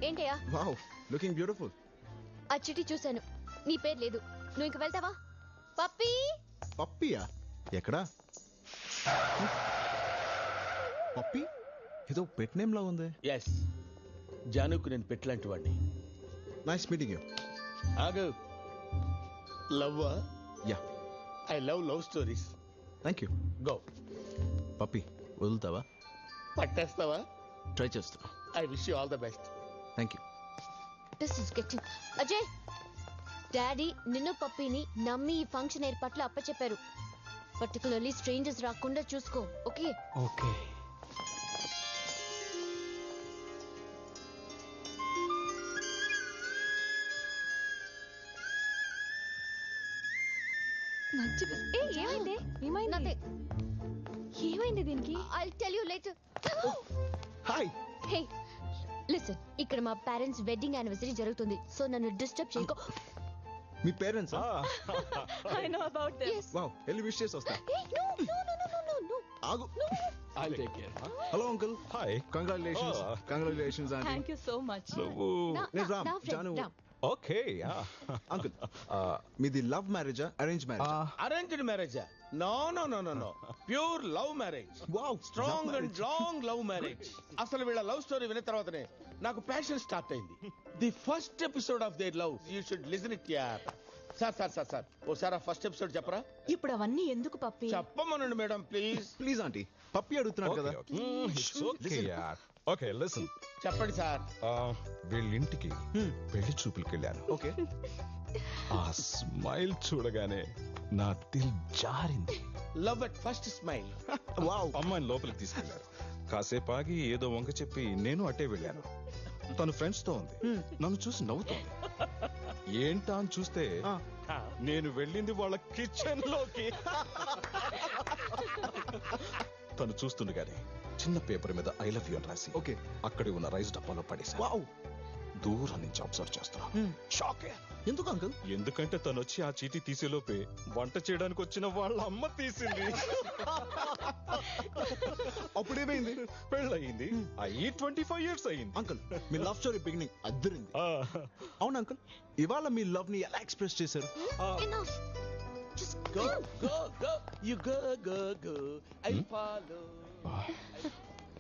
ఏంటయ్యా? Wow, looking beautiful. ఆ చిట్టి చూశాను, నీ పేరు లేదు. నువ్వు ఇంక వెళ్తావా? పప్పీ. పప్పీయా? ఎక్కడా? పప్పీ ఏదో పెట్ నేమ్ లా ఉంది. ఎస్, జానుకు నేను పెట్టలాంటి వాడిని. Nice meeting you. ఆగు. లవ్వా? Yeah. I love stories. Thank you. Go. Puppy వదులుతావా? పట్టేస్తావా? ట్రై చేస్తా. I wish you all the best. Thank you. This is getting. Ajay, daddy నిన్ను పప్పీని నమ్మి ఈ ఫంక్షన్ ఏర్పాట్లు అప్పచెప్పారు. పర్టికులర్లీ స్ట్రేంజర్స్ రాకుండా చూసుకో. ఓకే? ఓకే. ఏమైంది దీనికి? I'll tell you later. Hi. Hey listen, ఇక్కడ మా పేరెంట్స్ వెడ్డింగ్ యానివర్సరీ జరుగుతుంది, సో నన్ను డిస్టర్బ్ చేయకో. మీ parents? I know about them. Yes. Wow, వెళ్ళి విష్ చేసి వస్తా. Hey, no. ఆగు. I'll take care. Hello uncle. Hi. Congratulations. Congratulations aunty. Thank you so much. నువ్వు నేను రామ్, జాను. ఓకే. అంకుల్, మీది లవ్ మ్యారేజా అరేంజ్ మ్యారేజ్? అరేంజ్డ్ మ్యారేజా? No no no no no, pure love marriage. Wow, strong and long love marriage. అసలు వీళ్ళ love story విన్న తర్వాతనే నాకు ప్యాషన్ స్టార్ట్ అయింది. The first episode of their love you should listen it యార్. Sir ఓసారి first episode చెప్పరా? ఇప్పుడు అవన్నీ ఎందుకు పప్పి? చెప్పమనండి madam please. Please aunty, Pappi అడుగుతున్నాడు కదా. Okay listen. చెప్పండి సార్. వీళ్ళింటికి పెళ్లి చూపులకి వెళ్ళాను. ఓకే. ఆ స్మైల్ చూడగానే నా దిల్ జారింది. Love at first smile. Wow. అమ్మాయిని లోపలికి తీసుకెళ్లారు. కాసేపు ఆగి ఏదో వంక చెప్పి నేను అట్టే వెళ్ళాను. తను ఫ్రెండ్స్ తో ఉంది. నన్ను చూసి నవ్వుతుంది. ఏంటా అని చూస్తే నేను వెళ్ళింది వాళ్ళ కిచెన్ లోకి. తను చూస్తుండగానే చిన్న పేపర్ మీద ఐ లవ్ యూ అని రాసి ఓకే అక్కడే ఉన్న రైస్ డబ్బాలో పడేసా. వావ్. దూరం నుంచి అబ్జర్వ్ చేస్తున్నా. షాక్. ఎందుకు అంకుల్? ఎందుకంటే తను వచ్చి ఆ చీటీ తీసేలోపే వంట చేయడానికి వచ్చిన వాళ్ళ అమ్మ తీసింది. అప్పుడేమైంది? పెళ్ళయింది. అయ్యి 25 years అయ్యింది. అంకుల్, మీ లవ్ స్టోరీ బిగినింగ్ అద్దరింది. అవును అంకుల్, ఇవాళ మీ లవ్ ని ఎలా ఎక్స్ప్రెస్ చేశారు? Enough. Just Go. You go. I follow.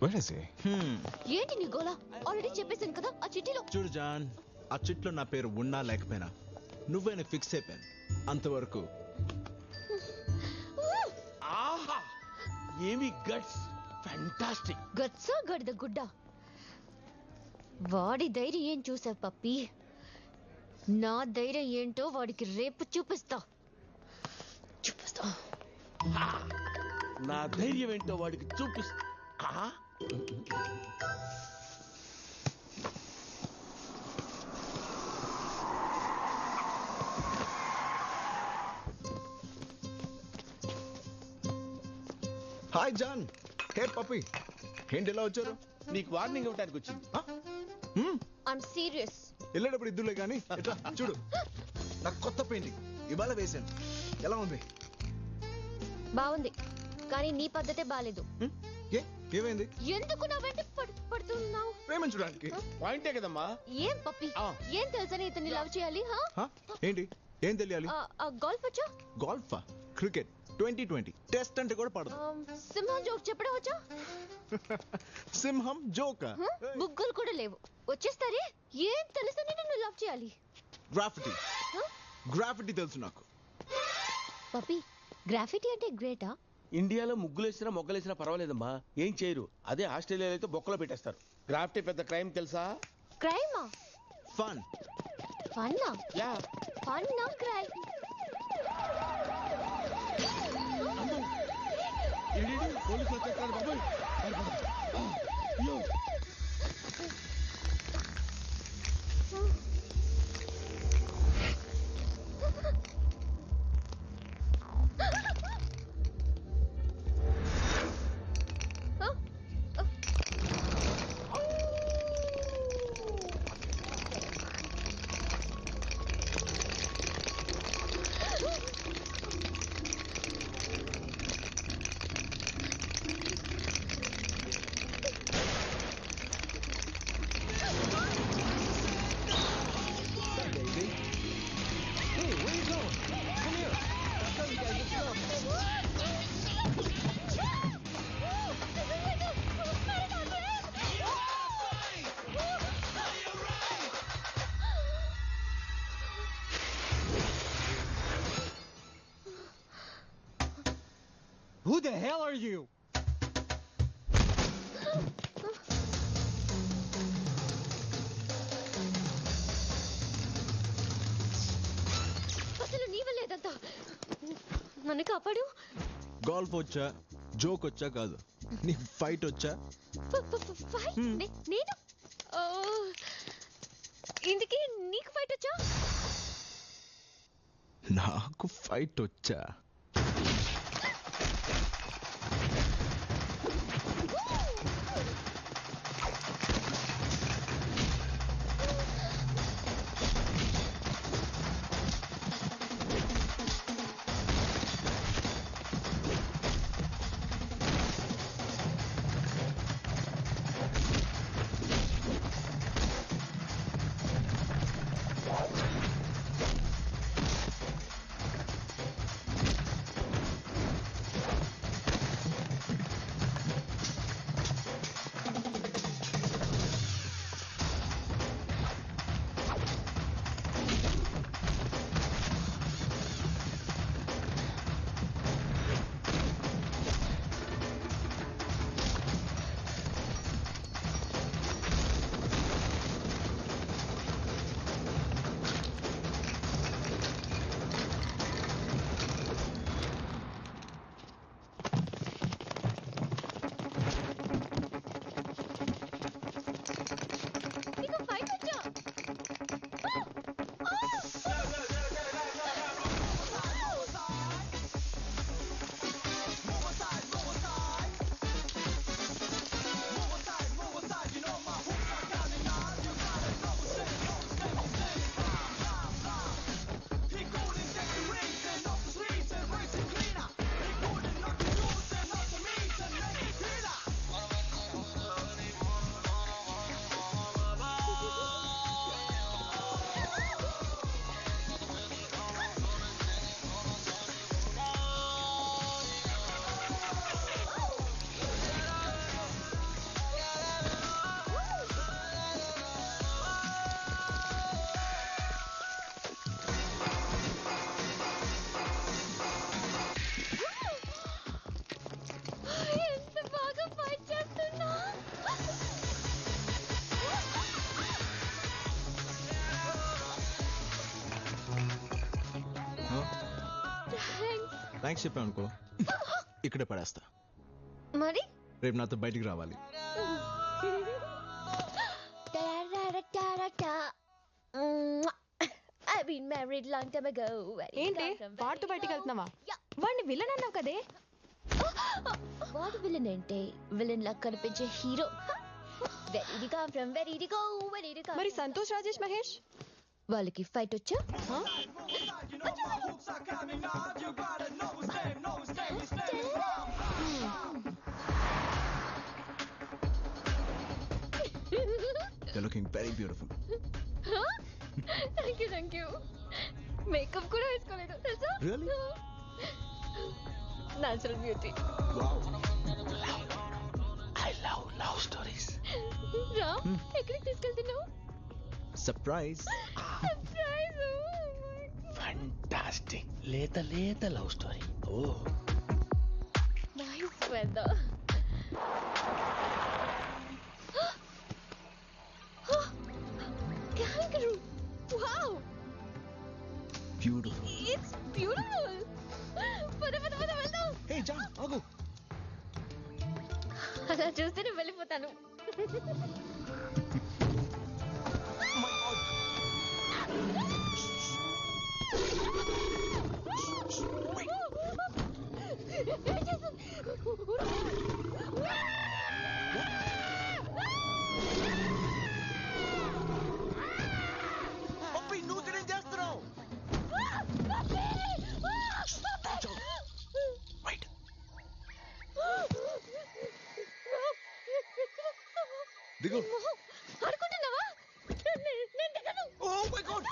Where is he? ఏంటి నీ గోలా? ఆల్రెడీ చెప్పేశాను కదా ఆ చిట్టిలో. చూడు జాన్, ఆ చిట్లో నా పేరు ఉన్నా లేకపోయినా నువ్వేనా ఫిక్స్ అయిపోయాను. అంతవరకు. ఆహా, ఏమి గట్స్. ఫ్యాంటాస్టిక్. గట్సా గడిద గుడ్డ. వాడి ధైర్యం ఏం చూసావు పప్పి? నా ధైర్యం ఏంటో వాడికి రేపు చూపిస్తా. నా ధైర్యం ఏంటో వాడికి చూపిస్తా. Hi John. హే పప్పి, ఏంటి ఎలా వచ్చారు? నీకు వార్నింగ్ ఇవ్వడానికి వచ్చింది. I'm serious. వెళ్ళేటప్పుడు ఇద్దులే కానీ ఎట్లా చూడు, నాకు కొత్త పెయింటింగ్ ఇవాళ వేశాను. ఎలా ఉంది? బాగుంది, కానీ నీ పద్ధతే బాలేదు. ఏమైంది? ఎందుకు నా వెంట పడుతున్నావు? ప్రేమించడానికి. పాయింటే కదమ్మా. ఏం పప్పి, ఏం తెలుసని ఇతన్ని లవ్ చేయాలి? ఏంటి, ఏం తెలియాలి? గోల్ఫ్ వచ్చా? గోల్ఫా? క్రికెట్ 2020 టెస్ట్ అంటే కూడా పడదు. సింహం జోక్ చెప్పడం వచ్చా? సింహం జోకా? బుగ్గలు కూడా లేవు, వచ్చేస్తారే. ఏం తెలుసని నన్ను లవ్ చేయాలి? గ్రాఫిటీ తెలుసు నాకు. పప్పి, గ్రాఫిటీ అంటే గ్రేటా? ఇండియాలో ముగ్గులేసినా మొగ్గలేసినా పర్వాలేదమ్మా, ఏం చేయరు. అదే ఆస్ట్రేలియాలో అయితే బొక్కలో పెట్టేస్తారు. గ్రాఫిటీ పెద్ద క్రైమ్ తెలుసా? క్రైమా? ఫన్. ఫన్నా? యా. ఫన్నా క్రైమ్? పోలీసులు వచ్చేస్తారు బాబోయ్. Who the hell are you? అసలు నీ వల్ల ఏదంతా నన్ను కాపాడు. గోల్ఫ్ వచ్చా, జోక్ వచ్చా కాదు, నీకు ఫైట్ వచ్చా? ఫైట్? నేను ఇందుకే నీకు ఫైట్ వచ్చా? నాకు ఫైట్ వచ్చా. థ్యాంక్స్ చెప్పాను అనుకో, ఇక్కడే పడేస్తా. మరి రేపు నాతో బయటికి రావాలి. ఏంటి వాడితో బయటికి వెళ్తున్నావా? వాడిని విలన్ అన్నావు కదే. వాడు విలన్ అంటే విలన్ లా కనిపించే హీరో. మరి సంతోష్ రాజేష్ మహేష్ వాళ్ళకి ఫైట్ వచ్చా? You're looking very beautiful. Thank you. Makeup కూడా వేసుకోలేదు తెలుసా? Really? Natural beauty. Wow. I love love stories. రా, ఎక్కడికి తీసుకెళ్తున్నావు? Surprise. Surprise. Fantastic. లేత లేత love story. Oh Nice weather. Kangaroo. Wow. Beautiful. It's beautiful. పద వెళ్దాం. Hey, John, ఆగు. అలా చూస్తేనే వెళ్ళిపోతాను. నువ్వు చేస్తున్నావు. దిగు. ఆడుకుంటున్నావా? నేను దిగను. Oh my God.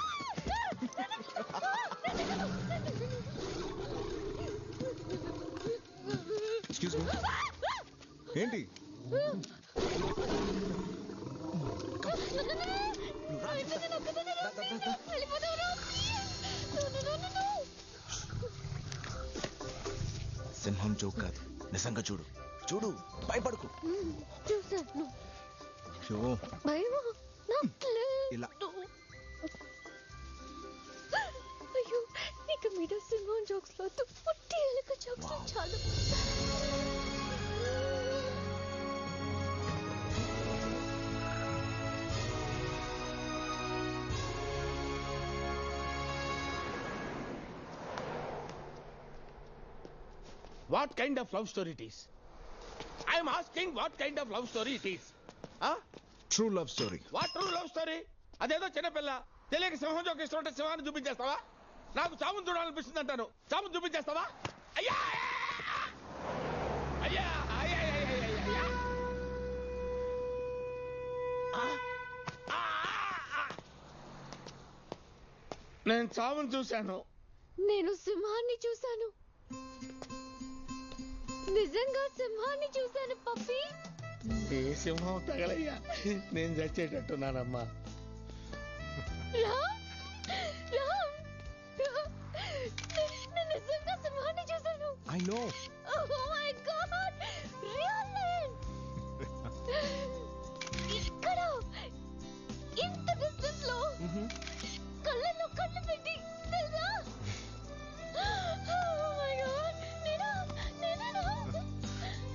Excuse me. ఏంటి? సింహం జోక్ కాదు, నిజంగా చూడు. చూడు, భయపడకు. చూసాను. అయ్యో, భయమా? నాకు ఇలా. లేదు. అయ్యో, ఇక మీద సింహం జోక్స్ లో పుట్టి ఎలుక జోక్స్ చాలు. What kind of love story it is? I am asking what kind of love story it is. Huh? True love story. What true love story? అదేదో చిన్నపిల్ల తెలియక సింహం జోక్ ఇస్తుంటే సింహాన్ని చూపించేస్తావా? నాకు చావును చూడాలనిపిస్తుంది అంటాను, చావును చూపించేస్తావా? అయ్యా అయ్యా అయ్యా అయ్యా. నేను చావును చూశాను. నేను సింహాన్ని చూశాను. నిజంగా సింహాన్ని చూశాను పప్పి. ఏ సింహం తగలయ్యా, నేను చచ్చేటట్టున్నానమ్మా. రామ్, రామ్, నేను నిజంగా సింహాన్ని చూశాను. I know. Oh my God, really? ఇక్కడ ఇంత డిస్టెన్స్ లో కళ్ళలో కళ్ళు పెట్టి తెలుసా? Oh my God, నేనా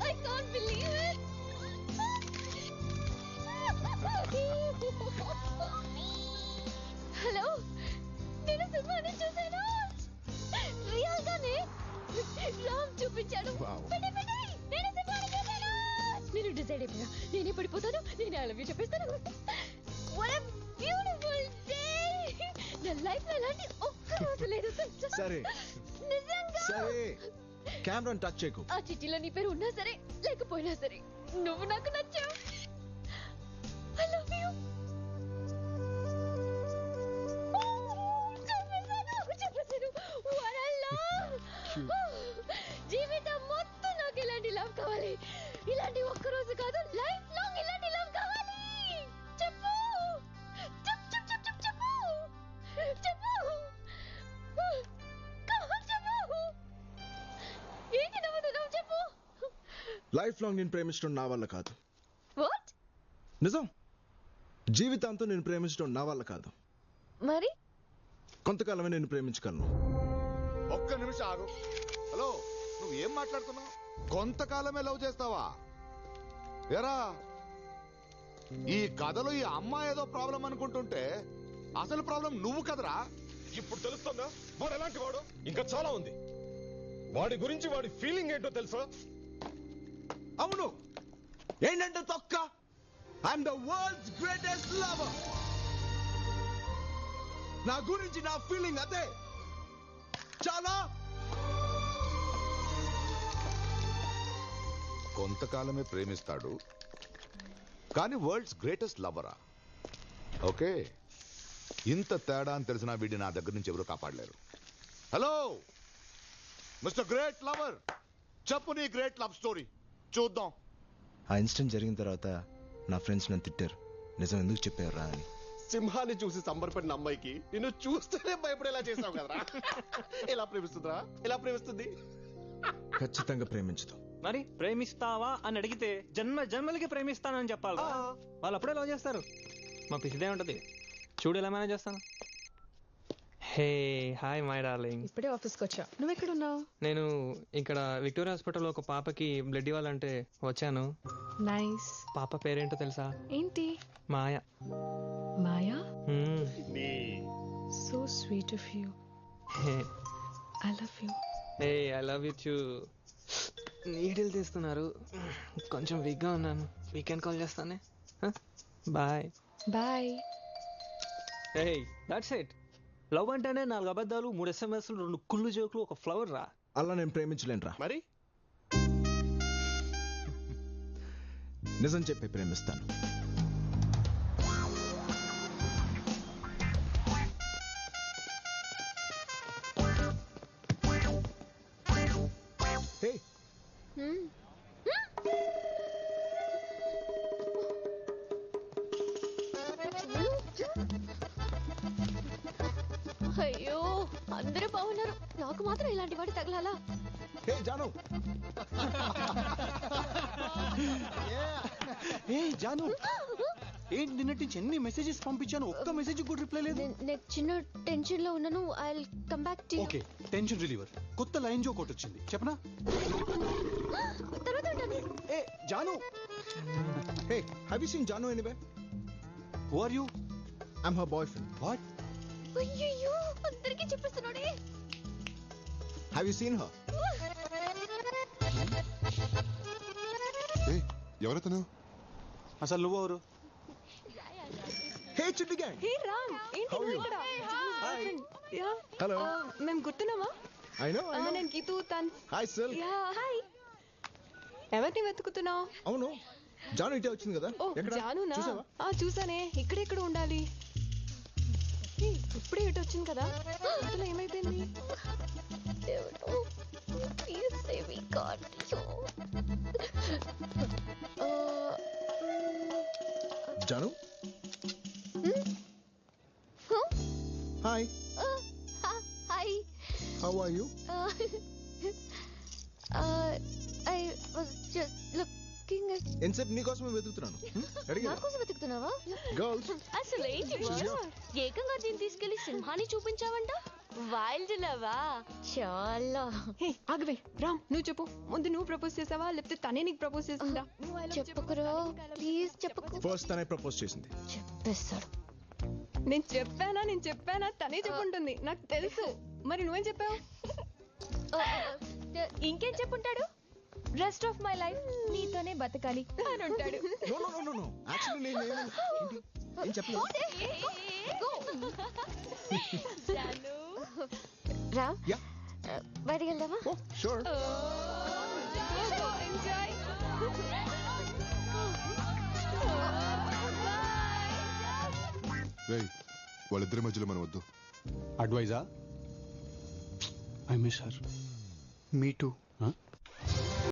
I can't believe it. Hello, నేను సింహాన్ని చూశాను. రియల్ గానే రామ్ చూపించాడు. పెట్టి, నేను సింహాన్ని చూశాను. నేను డిసైడ్ అయిపోయా, నేనే పడిపోతాను, నేనే ఐ లవ్ యూ చెప్పేస్తాను. What a beautiful day. నా లైఫ్ లో ఇలాంటి ఒక్క రోజు లేదు తెలుసా? సరే నిజంగా. సరే, కెమెరాని టచ్ చేయకు. ఆ చిట్టిలో నీ పేరు ఉన్నా సరే లేకపోయినా సరే నువ్వు నాకు నచ్చావు. I love you. జీవితం మొత్తం నాకు ఇలాంటి లవ్ కావాలి. ఇలాంటి ఒక్క రోజు కాదు, లైఫ్ లాంగ్ ఇలాంటి లవ్ కావాలి. చెప్పు చెప్పు. ఏంటి నవ్వుతున్నావు? చెప్పు. లైఫ్ లాంగ్ నేను ప్రేమించడం నా వల్ల కాదు. వాట్? నిజం, జీవితాంతం నేను ప్రేమించడం నా వల్ల కాదు. మరి కొంతకాలమే నేను ప్రేమించగలను. ఒక్క నిమిషం ఆగు. హలో, నువ్వు ఏం మాట్లాడుతున్నావు? కొంతకాలమే లవ్ చేస్తావా? ఎరా, ఈ కథలో ఈ అమ్మాయి ఏదో ప్రాబ్లం అనుకుంటుంటే అసలు ప్రాబ్లం నువ్వు కదరా. ఇప్పుడు తెలుస్తుందా వాడు ఎలాంటి వాడు? ఇంకా చాలా ఉంది. వాడి గురించి, వాడి ఫీలింగ్ ఏంటో తెలుసా? అవును, ఏంటంటే తొక్క. I'm the world's greatest lover. నా గురించి నా ఫీలింగ్ అదే. చాలా. కొంతకాలమే ప్రేమిస్తాడు కానీ వరల్డ్స్ గ్రేటెస్ట్ లవరా? ఓకే, ఇంత తేడా అని తెలిసిన వీడిని నా దగ్గర నుంచి ఎవరు కాపాడలేరు. హలో మిస్టర్ గ్రేట్ లవర్, చెప్పు నీ గ్రేట్ లవ్ స్టోరీ చూద్దాం. ఆ ఇన్సిడెంట్ జరిగిన తర్వాత నా ఫ్రెండ్స్ నన్ను తిట్టారు, నిజం ఎందుకు చెప్పారా అని. సింహాన్ని చూసి సంబరపడిన అమ్మాయికి నిన్ను చూస్తేనే భయపడేలా చేసావు కదరా. ఎలా ప్రేమిస్తుందిరా? ఎలా ప్రేమిస్తుంది? ఖచ్చితంగా ప్రేమించదు. మరి ప్రేమిస్తావా అని అడిగితే జన్మ జన్మలకి ప్రేమిస్తానని చెప్పాలి. వాళ్ళు అప్పుడే లవ్ చేస్తారు. మా పిసిదే ఉంటది. చూడు ఎలా మేనేజ్ చేస్తాను. Hey hi my darling. ఇప్పుడే ఆఫీస్కి వచ్చా. నువ్వు ఎక్కడున్నావు? నేను ఇక్కడ విక్టోరియా హాస్పిటల్లో ఒక పాపకి బ్లడ్ ఇవ్వాలంటే వచ్చాను. నైస్. పాప పేరేంటో తెలుసా? ఏంటి? మాయా. మాయా? నీ so sweet of you. I love you. Hey I love you too. Needle తీస్తున్నారు, కొంచెం వీక్గా ఉన్నాను. వీకెండ్ కాల్ చేస్తానే. Bye bye. Hey that's it. Love అంటేనే 4 అబద్ధాలు, 3 SMS, 2 కుళ్ళు జోకులు, ఒక ఫ్లవర్ రా. అలా నేను ప్రేమించలేనురా. మరి నిజం చెప్పి ప్రేమిస్తాను. హే, అయ్యో అందరూ బాగున్నారు, నాకు మాత్రం ఇలాంటి వాడి తగలాలా? హే జాను. ఏ జాను, ఏంటి నిన్నటి నుంచి ఎన్ని మెసేజెస్ పంపించాను, ఒక్క మెసేజ్ కూడా రిప్లై లేదు. నేను చిన్న టెన్షన్ లో ఉన్నాను. I will come back to you. Okay, tension reliever కొత్త లైన్ జోక్ ఒకటి వచ్చింది, చెప్పనా? తర్వాత ఉంటాను. ఏ Janu, Hey, have you seen Janu anywhere? who are you? I'm her boyfriend. What? అయ్యయ్యో అందరికీ చెప్పేస్తున్నాడే. Have you seen her? ఎవరతను? అసలు నువ్వెవరు? Hey, Chitti gang. హే రామ్, ఏంటి How are నువ్వు you? ఇక్కడ? యా. Hello. మేము గుర్తున్నామా? I know. నేను గీతూ తన్. Hi, Sil. Yeah hi. ఎవరిని వెతుకుతున్నావు? అవును, జాను ఇటే వచ్చింది కదా. ఓ ఎక్కడ? జానునా? చూసావా? చూసానే. ఇక్కడెక్కడ ఉండాలి? హే, ఇప్పుడే ఇటు వచ్చింది కదా. అసలు ఏమైపోయింది? దేవుడు please save me God. Janu. Hi. Hi. How are you? I was just looking at. ఎంతసేపు నీకోసమే వెతుకుతున్నాను. అడిగా నా కోసం వెతుకుతున్నావా? గర్ల్స్. అసలు ఏంటి She's here. ఏకంగా దీన్ని తీసుకెళ్లి సింహాన్ని చూపించావంట. వైల్డ్ లవా చాలా. హే ఆగవే రామ్, నువ్వు చెప్పు. ముందు నువ్వు ప్రపోజ్ చేసావా లేకపోతే తనే నీకు ప్రపోజ్ చేసిందా? చెప్పుకురా ప్లీజ్ చెప్పుకు. ఫస్ట్ తనే ప్రపోజ్ చేసింది. చెప్పేస్తాడు. నేను చెప్పానా తనే చెప్పుంటుంది, నాకు తెలుసు. మరి నువ్వేం చెప్పావు? ఇంకేం చెప్పుంటాడు? రెస్ట్ ఆఫ్ మై లైఫ్ నీతోనే బతకాలి అని ఉంటాడు. No, no, no, no, no. Actually నేను ఏంటి? ఏం చెప్పలేదు. రామ్, Yeah. బయటికి వెళ్దామా? Oh, sure. ఎంజాయ్. రేయ్, వాళ్ళిద్దరి మధ్యలో మనం వద్దు. అడ్వైజా? I miss her. Me two.